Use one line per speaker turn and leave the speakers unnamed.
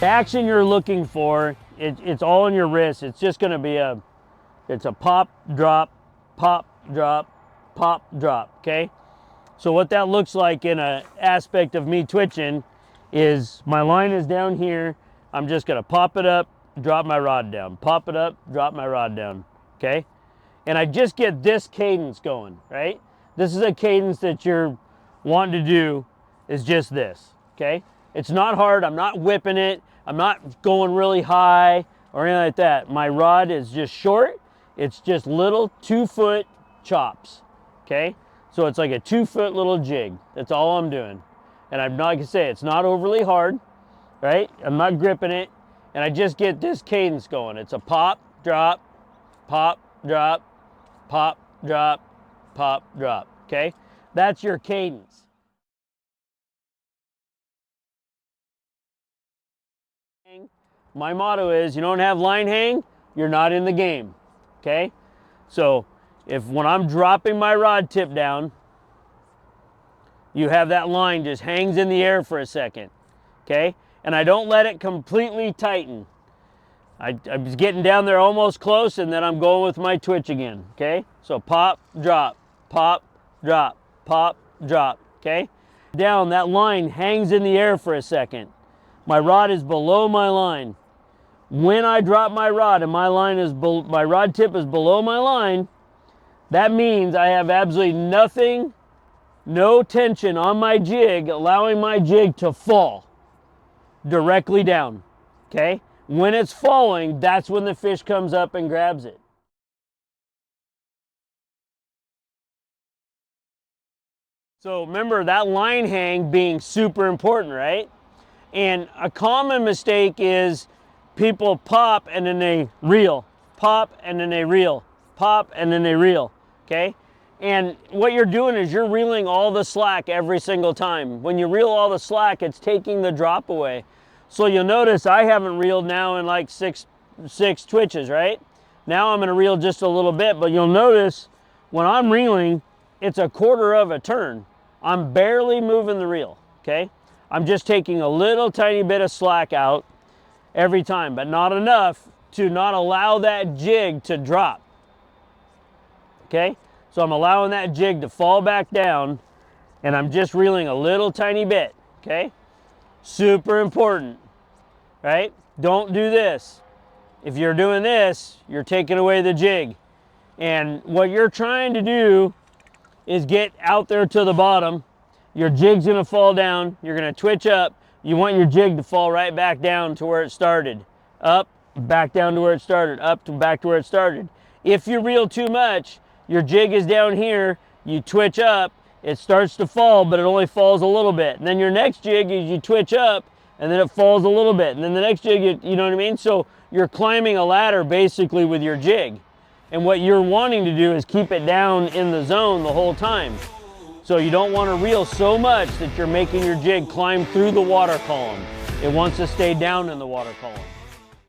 The action you're looking for, it's all in your wrist. It's just gonna be it's a pop, drop, pop, drop, pop, drop, okay? So what that looks like in an aspect of me twitching is my line is down here. I'm just gonna pop it up, drop my rod down, pop it up, drop my rod down, okay? And I just get this cadence going, right? This is a cadence that you're wanting to do, is just this, okay? It's not hard, I'm not whipping it, I'm not going really high or anything like that. My rod is just short, it's just little 2-foot chops, okay? So it's like a 2-foot little jig, that's all I'm doing. And I'm not gonna say, it's not overly hard, right? I'm not gripping it, and I just get this cadence going. It's a pop, drop, pop, drop, pop, drop, pop, drop, okay? That's your cadence. My motto is, you don't have line hang, you're not in the game, okay? So when I'm dropping my rod tip down, you have that line just hangs in the air for a second, okay? And I don't let it completely tighten. I was getting down there almost close, and then I'm going with my twitch again, okay? So pop, drop, pop, drop, pop, drop, okay? Down, that line hangs in the air for a second. My rod is below my line. When I drop my rod and my rod tip is below my line, that means I have absolutely nothing, no tension on my jig, allowing my jig to fall directly down, okay? When it's falling, that's when the fish comes up and grabs it. So remember that line hang being super important, right? And a common mistake is people pop and then they reel, pop and then they reel, pop and then they reel, okay? And what you're doing is you're reeling all the slack every single time. When you reel all the slack, it's taking the drop away. So you'll notice I haven't reeled now in like six twitches, right? Now I'm gonna reel just a little bit, but you'll notice when I'm reeling, it's a quarter of a turn. I'm barely moving the reel, okay? I'm just taking a little tiny bit of slack out every time, but not enough to not allow that jig to drop, okay? So I'm allowing that jig to fall back down, and I'm just reeling a little tiny bit, okay? Super important, right? Don't do this. If you're doing this, you're taking away the jig. And what you're trying to do is get out there to the bottom. Your jig's gonna fall down, you're gonna twitch up. You want your jig to fall right back down to where it started. Up, back down to where it started, up to back to where it started. If you reel too much, your jig is down here, you twitch up, it starts to fall, but it only falls a little bit. And then your next jig is you twitch up, and then it falls a little bit. And then the next jig, you know what I mean? So you're climbing a ladder basically with your jig. And what you're wanting to do is keep it down in the zone the whole time. So you don't want to reel so much that you're making your jig climb through the water column. It wants to stay down in the water column.